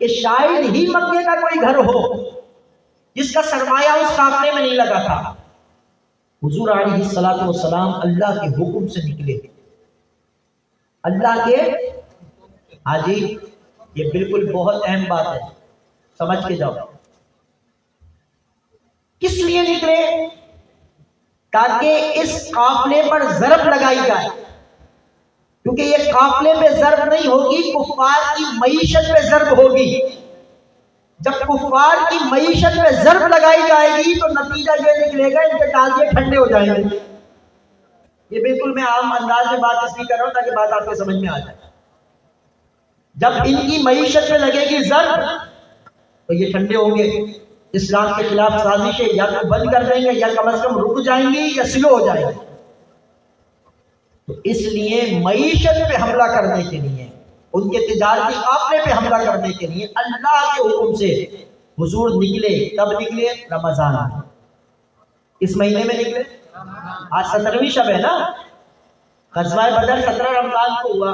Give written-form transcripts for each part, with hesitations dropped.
کہ شاید ہی مکے کا کوئی گھر ہو جس کا سرمایہ اس قافلے میں نہیں لگا تھا۔ حضور علیہ الصلوۃ والسلام اللہ کے حکم سے نکلے، اللہ کے، ہاں جی یہ بالکل بہت اہم بات ہے، سمجھ کے جاؤ۔ کس لیے نکلے؟ تاکہ اس قافلے پر ضرب لگائی جائے، کیونکہ یہ قافلے پہ ضرب نہیں ہوگی، کفار کی معیشت پہ ضرب ہوگی۔ جب کفار کی معیشت پہ ضرب لگائی جائے گی تو نتیجہ یہ نکلے گا ان کے ٹانکے ٹھنڈے ہو جائیں گے۔ یہ بالکل میں عام انداز میں بات اس لیے کر رہا ہوں تاکہ بات آپ کو سمجھ میں آ جائے۔ جب ان کی معیشت پہ لگے گی ضرب تو یہ ٹھنڈے ہوں گے، اسلام کے خلاف سازشیں یا تو بند کر دیں گے یا کم از کم رک جائیں گی یا سلو ہو جائیں گے۔ تو اس لیے معیشت پہ حملہ کرنے کے لیے، ان کے تجارتی قافلے پہ حملہ کرنے کے لیے اللہ کے حکم سے حضور نکلے۔ کب نکلے؟ رمضان میں، اس مہینے میں نکلے۔ آج 17ویں شب ہے نا، غزوہ بدر 17 رمضان کو ہوا۔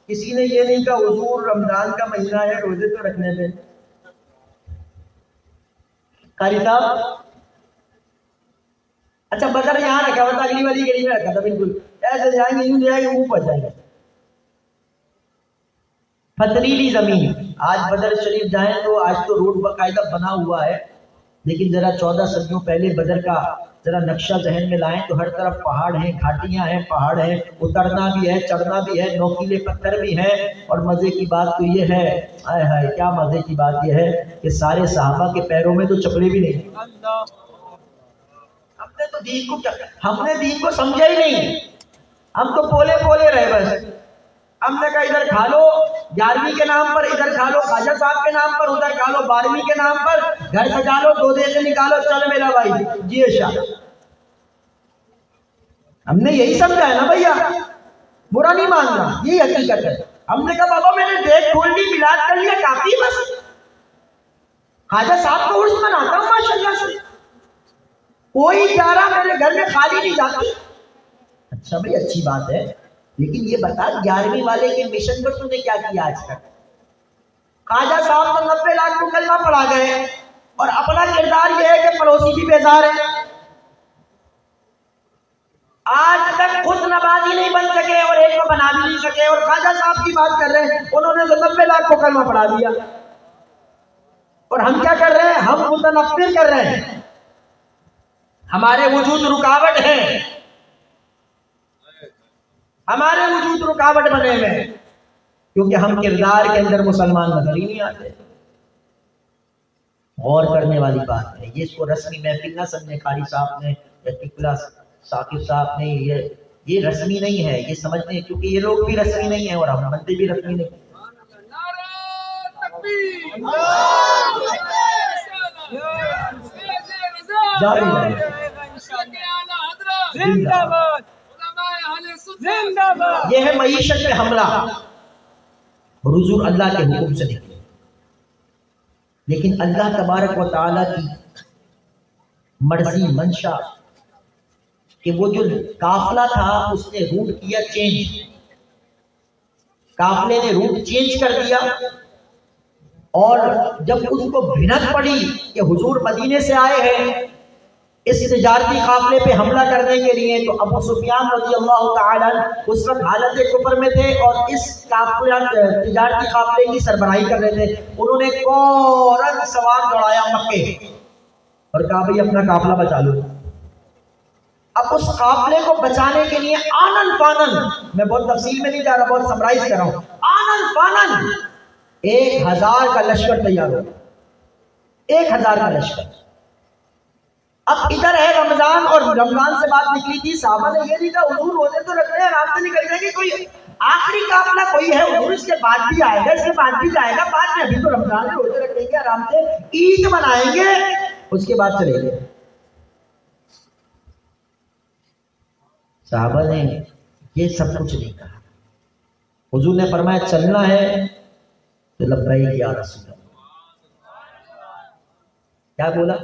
کسی نے یہ نہیں کہا حضور رمضان کا مہینہ ہے روزے تو رکھنے دیں۔ قاری صاحب اچھا بدر یہاں رکھا ہوا تھا، اگلی والی گلی میں رکھا تھا، بالکل ایسے جائیں گے، یوں جائیں گے، منہ پر جائیں گے۔ پتریلی زمین، آج بدر شریف جائیں تو آج تو روڈ باقاعدہ بنا ہوا ہے، لیکن ذرا 14 صدیوں پہلے بدر کا ذرا نقشہ ذہن میں لائیں تو ہر طرف پہاڑ ہیں، گھاٹیاں ہیں، پہاڑ ہیں، اترنا بھی ہے، چڑھنا بھی ہے، نوکیلے پتھر بھی ہیں۔ اور مزے کی بات تو یہ ہے، ہائے ہائے کیا مزے کی بات یہ ہے کہ سارے صحابہ کے پیروں میں تو چپلے بھی نہیں۔ ہم نے دین کو سمجھا ہی نہیں، ہم تو پولے پولے رہے بس۔ ہم نے کہا ادھر کھا لو 11ویں کے نام پر، ادھر کھا لو خواجہ صاحب کے نام پر، ادھر کھا لو 12ویں کے نام پر، گھر سجا لو، 2 دیگیں نکالو، چل میرا بھائی جی شاہ۔ ہم نے یہی سمجھا ہے نا بھیا، برا نہیں ماننا، یہی حقیقت ہے۔ ہم نے کہا بابا میں نے دیکھ کھول لی، میلاد کر لیا، کافی بس۔ خواجہ صاحب کو عرس مناتا ہوں ماشاءاللہ سے، کوئی گیارہ میرے گھر میں خالی نہیں جاتی۔ اچھا بھائی اچھی بات ہے، لیکن یہ بتا 11ویں والے کے مشن پر تم نے کیا کیا آج تک؟ خواجہ صاحب تو 90 لاکھ کو کلمہ پڑھا گئے اور اپنا کردار یہ ہے کہ پڑوسی بھی بیزار ہے۔ آج تک خود نمازی نہیں بن سکے اور ایک کو بنا بھی نہیں سکے، اور خواجہ صاحب کی بات کر رہے ہیں، انہوں نے تو 90 لاکھ کو کلمہ پڑھا دیا۔ اور ہم کیا کر رہے ہیں؟ ہم متنفر کر رہے ہیں، ہمارے وجود رکاوٹ ہے، ہمارے وجود رکاوٹ بنے ہوئے، کیونکہ ہم کردار کے اندر مسلمان نظر ہی نہیں آتے۔ غور کرنے والی بات ہے، یہ اس کو رسمی محفل نہ سمجھے قاری صاحب نے یا ٹکلا ثاقب صاحب نے، یہ رسمی نہیں ہے، یہ سمجھتے ہیں کیونکہ یہ لوگ بھی رسمی نہیں ہیں اور ہم بندے بھی رسمی نہیں ہیں۔ یہ ہے معیشت پہ حملہ، حضور اللہ کے حکم سے نکلے، لیکن اللہ تبارک و تعالیٰ کی مرضی منشا کہ وہ جو قافلہ تھا اس نے روٹ کیا چینج، قافلے نے روٹ چینج کر دیا، اور جب اس کو بھنک پڑی کہ حضور مدینے سے آئے ہیں اس تجارتی قافلے پہ حملہ کرنے کے لیے، تو ابو سفیان رضی اللہ تعالیٰ اس وقت حالت کفر میں تھے اور اس تجارتی قافلے کی سربراہی کر رہے تھے۔ انہوں نے فوراً سوار دوڑایا مکے اور کہا بھئی اپنا قافلہ بچا لو۔ اب اس قافلے کو بچانے کے لیے آنن فانن، میں بہت تفصیل میں نہیں جا رہا، بہت سمرائز کر رہا ہوں، آنن فانن 1000 کا لشکر تیار ہو، 1000 کا لشکر۔ اب ادھر ہے رمضان، اور رمضان سے بات نکلی تھی، صحابہ نے یہ نہیں کہا حضور روزے تو رکھ رہے ہیں آرام سے نکل جائیں گے، کوئی آخری قافلہ کوئی ہے حضور اس کے بعد بھی آئے گا، اس کے بعد بھی جائے گا، بعد میں ابھی تو رمضان ہے روزے رکھ لیں گے آرام سے، عید منائیں گے اس کے بعد چلیں گے۔ صحابہ نے یہ سب کچھ نہیں کہا، حضور نے فرمایا چلنا ہے تو لبیک یا رسول اللہ۔ کیا بولا؟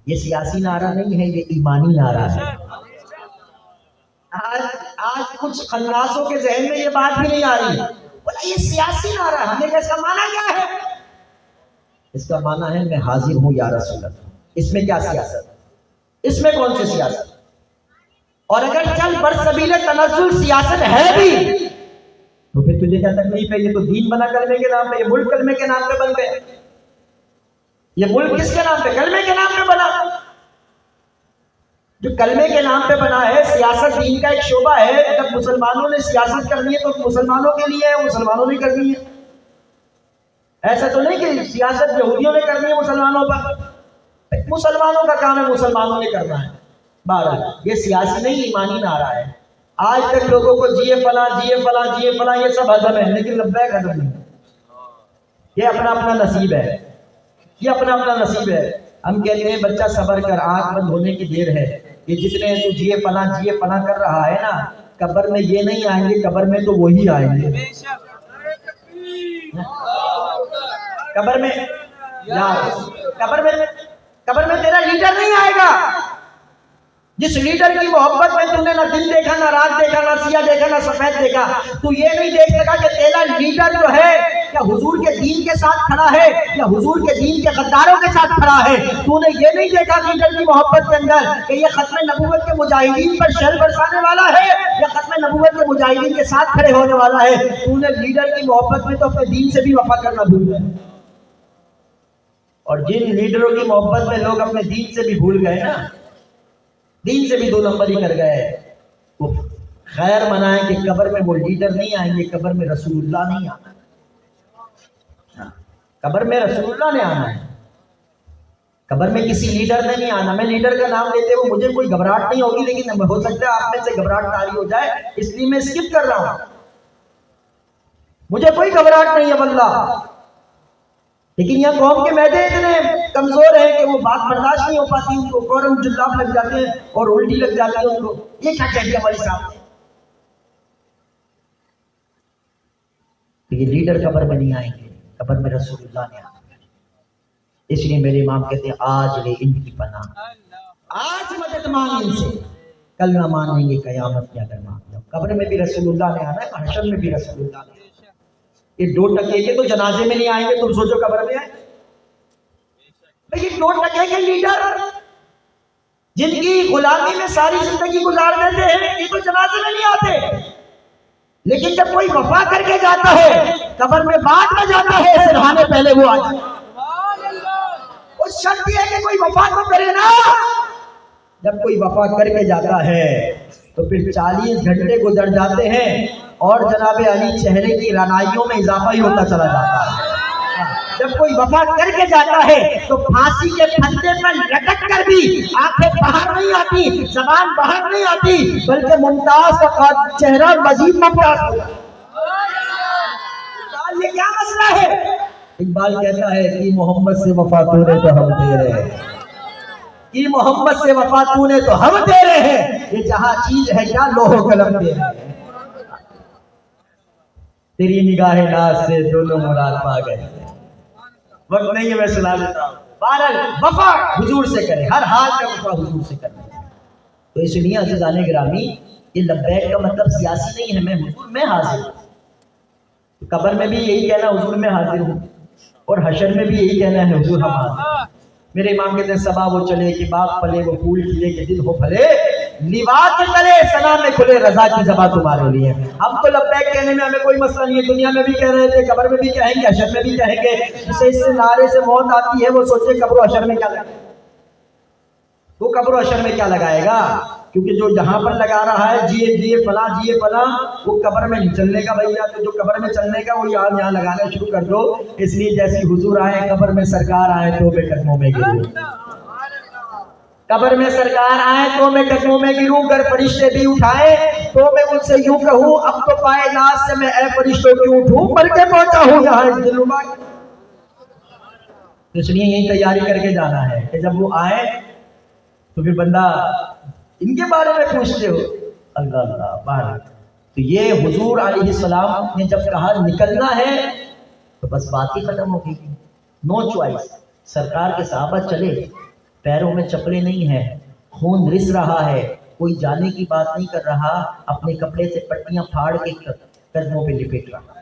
یہ سیاسی نعرہ نہیں ہے، یہ ایمانی نعرہ ہے۔ آج کچھ خناسوں کے ذہن میں یہ بات بھی نہیں آ رہی، بولا یہ سیاسی نعرہ ہے. ہم نے کہا اس کا معنی کیا ہے؟ اس کا معنی ہے میں حاضر ہوں یا رسول اللہ. اس میں کیا سیاست؟ اس میں کون سی سیاست؟ اور اگر چل برسبیل تنزل سیاست ہے بھی تو پھر تجھے کیا تکلیف ہے؟ یہ تو دین بنا کلمے کے نام پہ، یہ ملک کلمے کے نام پہ بن گئے. یہ ملک کس کے نام پہ؟ کلمے کے نام پہ بنا. جو کلمے کے نام پہ بنا ہے. سیاست دین کا ایک شعبہ ہے. جب مسلمانوں نے سیاست کرنی ہے تو مسلمانوں کے لیے ہے، مسلمانوں نے کرنی ہے. ایسا تو نہیں کہ سیاست یہودیوں نے کرنی ہے مسلمانوں پر. مسلمانوں کا کام ہے، مسلمانوں نے کرنا ہے. بہرحال یہ سیاسی نہیں، ایمانی نعرہ ہے. آج تک لوگوں کو جیے فلاں جیے فلاں جیے فلاں یہ سب ہضم ہے، لیکن لبیک ہضم نہیں. یہ اپنا اپنا نصیب ہے، یہ اپنا اپنا نصیب ہے. ہم کہتے ہیں بچہ صبر کر، آنکھ بند ہونے کی دیر ہے. یہ جتنے تو جیے فلاں کر رہا ہے نا، قبر میں یہ نہیں آئیں گے، قبر میں تو وہی آئیں گے. قبر میں قبر میں تیرا لیڈر نہیں آئے گا. جس لیڈر کی محبت میں تم نے نہ دن دیکھا، نہ رات دیکھا، نہ سیاہ دیکھا، نہ سفید دیکھا، تو یہ نہیں دیکھ سکا کہ تیرا لیڈر جو ہے کیا حضور کے دین کے ساتھ کھڑا ہے یا حضور کے دین کے غداروں کے ساتھ کھڑا ہے. تو نے یہ نہیں دیکھا لیڈر کی محبت کے اندر کہ یہ ختم نبوت کے مجاہدین پر شر برسانے والا ہے یا ختم نبوت کے مجاہدین کے ساتھ کھڑے ہونے والا ہے. تو نے لیڈر کی محبت میں تو اپنے دین سے بھی وفا کرنا بھول گئے. اور جن لیڈروں کی محبت میں لوگ اپنے دین سے بھی بھول گئے نا، دین سے بھی دو نمبر ہی کر گئے، وہ خیر منائیں کہ قبر میں وہ لیڈر نہیں آئیں گے، قبر میں رسول اللہ نہیں آنا. قبر میں رسول اللہ نے آنا ہے، قبر میں کسی لیڈر نے نہیں آنا. میں لیڈر کا نام لیتے ہوئے مجھے کوئی گھبراہٹ نہیں ہوگی، لیکن ہو سکتا ہے آپ میں سے گھبراہٹ طاری ہو جائے، اس لیے میں اسکپ کر رہا ہوں. مجھے کوئی گھبراہٹ نہیں ہے واللہ، لیکن یہاں قوم کے معدے اتنے کمزور ہیں کہ وہ بات برداشت نہیں ہو پاتی، ان کو فوراً جلاب لگ جاتے ہیں اور الٹی لگ جاتی ہے ان کو. یہ کیا کہہ دیا ہماری صاحب نے؟ یہ لیڈر قبر میں نہیں آئیں گے، قبر میں رسول اللہ نے آنا. اس لیے میرے امام کہتے ہیں آج لے ان کی پناہ، آج مدد مانگ ان سے، کل نہ مانیں گے قیامت میں اگر مانگ لو. قبر میں بھی رسول اللہ نے آنا ہے، حشر میں بھی رسول اللہ نے آنا ہے. یہ 2 ٹکے کے تو جنازے میں نہیں آئیں گے، تم سوچو قبر میں آئے. یہ 2 ٹکے کے لیڈر جن کی غلامی میں ساری زندگی گزار دیتے ہیں، یہ تو جنازے میں نہیں آتے. لیکن جب کوئی وفا کر کے جاتا ہے، قبر میں بعد میں جاتا ہے، سرحانے پہلے وہ آ جاتا ہے. اس شرط یہ ہے کہ کوئی وفا تو کرے نا. جب کوئی وفا کر کے جاتا ہے تو پھر 40 گھنٹے گزر جاتے ہیں اور جناب علی چہرے کی رعنائیوں میں اضافہ ہی ہوتا چلا جاتا ہے. جب کوئی وفا کر کے جاتا ہے تو پھانسی کے پھندے پر لٹک کر بھی آنکھیں باہر نہیں آتی، زبان باہر نہیں آتی، بلکہ ممتاز کا چہرہ مزید ممتاز ہوتا ہے. یہ کیا مسئلہ ہے؟ اقبال کہتا ہے کہ محمد سے وفا تو نے تو ہم دے رہے ہیں، کہ محمد سے وفا تو نے تو ہم دے رہے ہیں. یہ جہاں چیز ہے کیا لوح و قلم دے رہے ہیں. تیری نگاہ ناز سے دونوں مراد پا گئے. وقت نہیں ہے، میں سنا دیتا ہوں. بہرحال وفا حضور سے کرے، ہر حال کا وفا حضور سے کرے. تو اس لیے عزیزان گرامی، یہ لبیک کا مطلب سیاسی نہیں ہے. میں حضور میں حاضر ہوں. قبر میں بھی یہی کہنا حضور میں حاضر ہوں، اور حشر میں بھی یہی کہنا ہے حضور ہم حاضر. میرے امام کہتے ہیں صبا وہ چلے کہ باغ پھلے، وہ پھول کھلے کہ دل ہو پھلے، لیوا کے تلے سنا میں کھلے رضا کی زباں تمہارے لیے. ہم تو لبیک کہنے میں ہمیں کوئی مسئلہ نہیں ہے. دنیا میں بھی کہہ رہے تھے، قبر میں بھی کہیں گے، حشر میں بھی کہیں گے. جسے اس سے نعرے سے موت آتی ہے وہ سوچے قبر و حشر میں کیا لگائے. وہ قبر و حشر میں کیا لگائے گا؟ کیونکہ جو جہاں پر لگا رہا ہے جیے فلاں جیے فلاں، وہ قبر میں نہیں چلنے کا بھیا. تو جو قبر میں چلنے کا وہ یہاں لگانا شروع کر دو. اس لیے جیسی حضور آئے قبر میں سرکار آئے تو میں قدموں میں گروں. قبر میں سرکار آئے تو میں قدموں میں گروں. گر فرشتے بھی اٹھائے تو میں ان سے یوں کہوں اب تو پائے ناز سے میں اے فرشتوں کیوں اٹھوں، مر کے پہنچا ہوں یہاں اس دلوں. اس لیے یہی تیاری کر کے جانا ہے کہ جب وہ آئے تو پھر بندہ ان کے بارے میں پوچھتے ہو. اللہ اللہ بار. تو یہ حضور علیہ السلام نے جب کہا نکلنا ہے تو بس بات ہی ختم ہو گئی. No choice. سرکار کے صحابہ چلے، پیروں میں چپلیں نہیں ہیں، خون رس رہا ہے، کوئی جانے کی بات نہیں کر رہا، اپنے کپڑے سے پٹیاں پھاڑ کے قدموں پہ لپٹ رہا.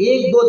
1-2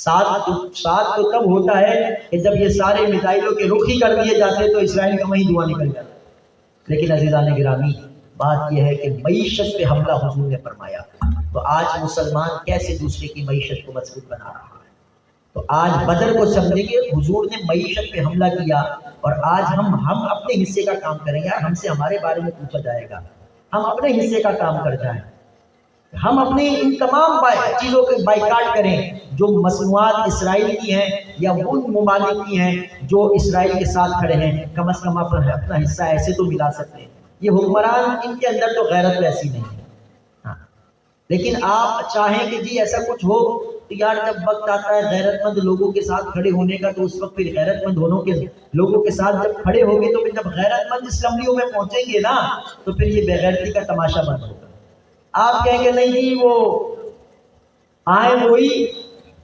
ساتھ تو تب ہوتا ہے کہ جب یہ سارے میزائلوں کے رخ ہی کر دیے جاتے تو اسرائیل کا وہیں دھواں نکل جاتا. لیکن عزیزان گرامی، بات یہ ہے کہ معیشت پہ حملہ حضور نے فرمایا، تو آج مسلمان کیسے دوسرے کی معیشت کو مضبوط بنا رہا ہے. تو آج بدر کو سمجھیں گے حضور نے معیشت پہ حملہ کیا، اور آج ہم اپنے حصے کا کام کریں. یار ہم سے ہمارے بارے میں پوچھا جائے گا، ہم اپنے حصے کا کام کر جائیں. ہم اپنی ان تمام چیزوں کے بائیکاٹ کریں جو مصنوعات اسرائیل کی ہیں یا ان ممالک کی ہیں جو اسرائیل کے ساتھ کھڑے ہیں. کم از کم اپنا حصہ ایسے تو ملا سکتے ہیں. یہ حکمران، ان کے اندر تو غیرت ویسی نہیں ہے. لیکن آپ چاہیں کہ جی ایسا کچھ ہو تو یار جب وقت آتا ہے غیرت مند لوگوں کے ساتھ کھڑے ہونے کا تو اس وقت پھر غیرت مند لوگوں کے ساتھ جب کھڑے ہوں گے تو پھر جب غیرت مند اسمبلیوں میں پہنچیں گے نا تو پھر یہ بے غیرتی کا تماشا بند ہوگا. آپ کہیں گے نہیں جی وہ آئیں وہی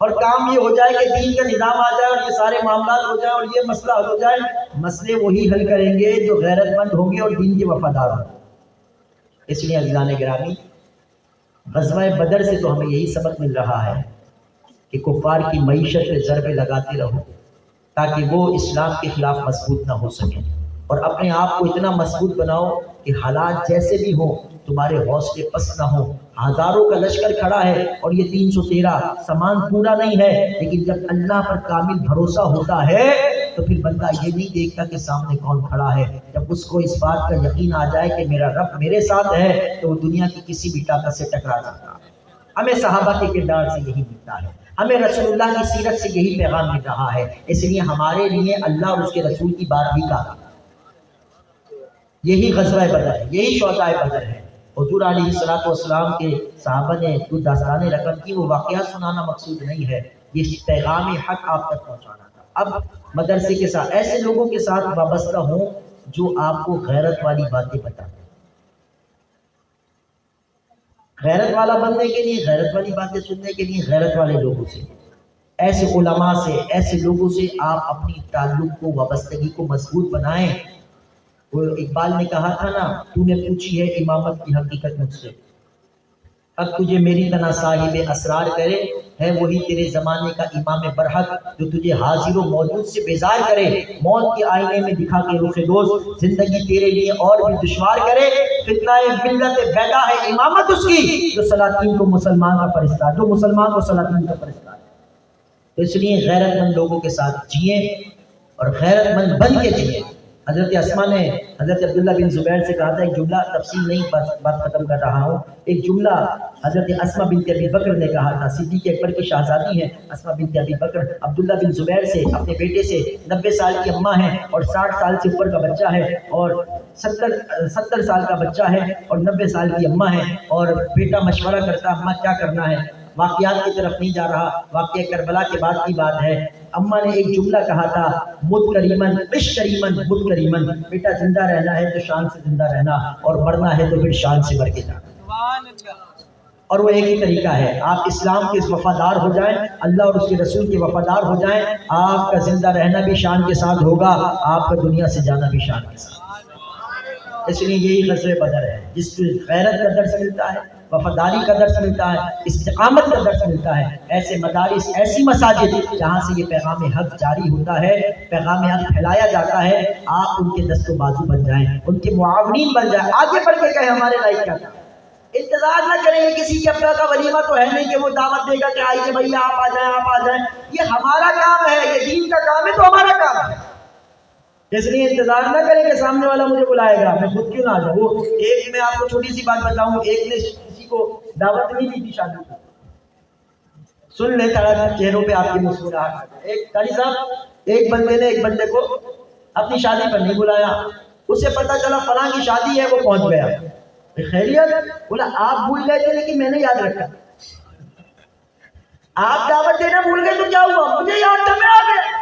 اور کام یہ ہو جائے کہ دین کا نظام آ جائے اور یہ سارے معاملات ہو جائے اور یہ مسئلہ حل ہو جائے. مسئلے وہی حل کریں گے جو غیرت مند ہوں گے اور دین کے وفادار ہوں گے. اس لیے عزیزان گرامی، غزوہ بدر سے تو ہمیں یہی سبق مل رہا ہے کہ کفار کی معیشت پہ ضربے لگاتے رہو تاکہ وہ اسلام کے خلاف مضبوط نہ ہو سکیں، اور اپنے آپ کو اتنا مضبوط بناؤ کہ حالات جیسے بھی ہوں تمہارے حوصلے پست نہ ہوں. ہزاروں کا لشکر کھڑا ہے اور یہ 313 سامان پورا نہیں ہے، لیکن جب اللہ پر کامل بھروسہ ہوتا ہے تو پھر بندہ یہ نہیں دیکھتا کہ سامنے کون کھڑا ہے. جب اس کو اس بات کا یقین آ جائے کہ میرا رب میرے ساتھ ہے تو وہ دنیا کی کسی بھی طاقت سے ٹکرا جاتا ہے. ہمیں صحابہ کے کردار سے یہی ملتا ہے، ہمیں رسول اللہ کی سیرت سے یہی پیغام مل رہا ہے. اس لیے ہمارے لیے اللہ اور اس کے رسول کی بات بھی کہا. یہی غزوہ بدر ہے، یہی شہدائے بدر ہے. حضور علیہ الصلوۃ والسلام کے صحابہ نے جو داستان رقم کی وہ واقعات سنانا مقصود نہیں ہے، یہ پیغام حق آپ تک پہنچانا تھا. اب مدرسے کے ساتھ ایسے لوگوں کے ساتھ وابستہ ہوں جو آپ کو غیرت والی باتیں بتائیں. غیرت والا بننے کے لیے، غیرت والی باتیں سننے کے لیے غیرت والے لوگوں سے، ایسے علماء سے، ایسے لوگوں سے آپ اپنی تعلق کو، وابستگی کو مضبوط بنائیں. وہ اقبال نے کہا تھا نا، تو نے پوچھی ہے امامت کی حقیقت مجھ سے، اب تجھے میری طرح صاحب اسرار کرے، ہے وہی تیرے زمانے کا امام برحق جو تجھے حاضر و موجود سے بیزار کرے. موت کے آئینے میں دکھا کے رخ دوست زندگی تیرے لیے اور بھی دشوار کرے. فتنہ ملت بیدا ہے امامت اس کی جو سلاطین کو مسلمان کا پرستار، جو مسلمان کو سلاطین کا پرستار ہے. تو اس لیے غیرت مند لوگوں کے ساتھ جئیں اور غیرت مند بن کے جئیں. حضرت اسما نے حضرت عبداللہ بن زبیر سے کہا تھا، ایک جملہ تفصیل نہیں بات ختم کر رہا ہوں، ایک جملہ حضرت اسما بنت ابی بکر نے کہا تھا. صدیق اکبر کی شہزادی ہیں اسما بنت ابی بکر، عبداللہ بن زبیر سے اپنے بیٹے سے 90 سال کی اماں ہیں اور 60 سال سے اوپر کا بچہ ہے اور 70 سال کا بچہ ہے اور 90 سال کی اماں ہے، اور بیٹا مشورہ کرتا اماں کیا کرنا ہے. واقعات کی طرف نہیں جا رہا، واقعہ کربلا کے بعد کی بات ہے. اماں نے ایک جملہ کہا تھا، مت کریمن عش کریمن مت کریمن، بیٹا زندہ رہنا ہے تو شان سے زندہ رہنا اور مرنا ہے تو پھر شان سے مر کے جانا. اور وہ ایک ہی طریقہ ہے، آپ اسلام کے وفادار ہو جائیں، اللہ اور اس کے رسول کے وفادار ہو جائیں، آپ کا زندہ رہنا بھی شان کے ساتھ ہوگا، آپ کا دنیا سے جانا بھی شان کے ساتھ. اس لیے یہی غزوہ بدر ہے جس سے غیرت کا درس ملتا ہے، وفاداری کا درس ملتا ہے، استقامت کا درس ملتا ہے. ایسے مدارس، ایسی مساجد جہاں سے یہ پیغام حق جاری ہوتا ہے، پیغام حق پھیلایا جاتا ہے، آپ ان کے دست و بازو بن جائیں، ان کے معاونین بن جائیں. آگے بڑھ کے کہیں ہمارے لائق کیا تھا. انتظار نہ کریں گے، کسی کے اپنا کا ولیمہ تو ہے نہیں کہ وہ دعوت دے گا کہ آئیے بھیا آپ آ جائیں، آپ آ جائیں. یہ ہمارا کام ہے، یہ دین کا کام ہے تو ہمارا کام ہے. اس لیے انتظار نہ کریں کہ سامنے والا مجھے بلائے گا، میں خود کیوں نہ آ جاؤں. وہ ایک میں آپ کو چھوٹی سی بات بتاؤں، ایک نے کسی کو دعوت نہیں دی تھی شادی کی. سن لے تھوڑا چہروں پہ آپ کی مسکراہٹ. ایک قاری صاحب، ایک بندے نے ایک بندے کو اپنی شادی پر نہیں بلایا. اسے پتا چلا فلاں کی شادی ہے، وہ پہنچ گیا. خیریت؟ بولا آپ بھول گئے تھے لیکن میں نے یاد رکھا. آپ دعوت دینا بھول گئے تو کیا ہوا، مجھے یاد تھا میں آ گیا.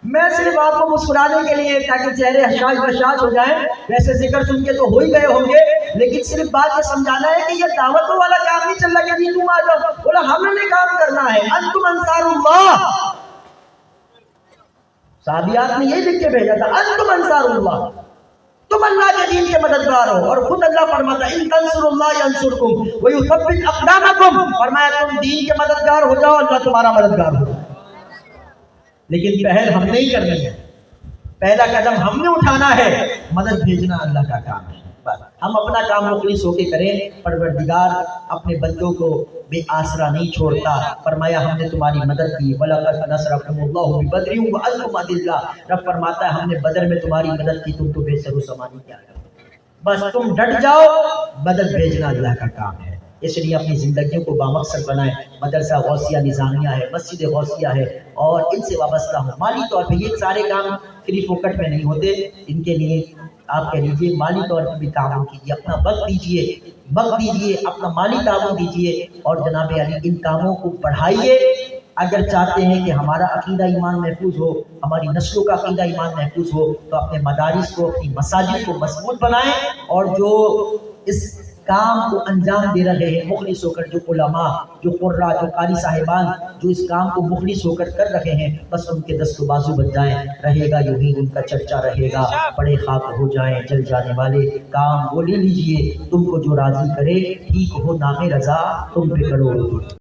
میں صرف آپ کو مسکرانے کے لیے تاکہ چہرے حشاش بشاش ہو جائیں. ویسے ذکر سن کے تو ہو ہی گئے ہوں گے، لیکن صرف بات یہ سمجھانا ہے کہ یہ دعوتوں والا کام نہیں چل رہا کہ جی تم آ جاؤ. بولا ہم نے کام کرنا ہے، انتم انصار اللہ. صحابیات نے یہ لکھ کے بھیجا تھا، انتم انصار اللہ، تم اللہ کے دین کے مددگار ہو. اور خود اللہ فرماتا ہے ان تنصروا اللہ ینصرکم ویثبت اقدامکم، فرمایا تم دین کے مددگار ہو جاؤ، اللہ تمہارا مددگار ہو. لیکن پہل ہم نے ہی کرنی ہے، پہلا قدم ہم نے اٹھانا ہے، مدد بھیجنا اللہ کا کام ہے۔ بس ہم اپنا کام مخلص ہو کے کریں، پروردگار اپنے بندوں کو بے آسرا نہیں چھوڑتا۔ فرمایا ہم نے تمہاری مدد کی، وَلَقَدْ نَصْرَكُمُ اللَّهُ بِبَدْرٍ وَأَنْتُمْ أَذِلَّةٌ۔ رب فرماتا ہے ہم نے بدر میں تمہاری مدد کی، تم تو بے سر و سامانی کیا کرو، بس تم ڈٹ جاؤ، مدد بھیجنا اللہ کا کام ہے۔ اس لیے اپنی زندگیوں کو بامقصد بنائیں۔ مدرسہ غوثیہ نظامیہ ہے، مسجد غوثیہ ہے، اور ان سے وابستہ ہوں مالی طور پہ۔ یہ سارے کام فری فوکٹ میں نہیں ہوتے، ان کے لیے آپ کہہ لیجیے مالی طور پر بھی تعاون کیجیے، اپنا وقت دیجیے، اپنا مالی تعاون دیجیے، اور جناب علی ان کاموں کو بڑھائیے۔ اگر چاہتے ہیں کہ ہمارا عقیدہ ایمان محفوظ ہو، ہماری نسلوں کا عقیدہ ایمان محفوظ ہو، تو اپنے مدارس کو، اپنی مساجد کو مضبوط بنائیں، اور جو اس کام کو انجام دے رہے ہیں مخلص ہو کر، جو علماء، جو قرہ، جو قاری صاحبان جو اس کام کو مخلص ہو کر رہے ہیں، بس ان کے دست و بازو بن جائیں، رہے گا یوں ہی ان کا چرچا رہے گا، بڑے خاک ہو جائیں جل جانے والے کام وہ لے لیجئے، تم کو جو راضی کرے ٹھیک ہو، نام رضا تم پہ کرو۔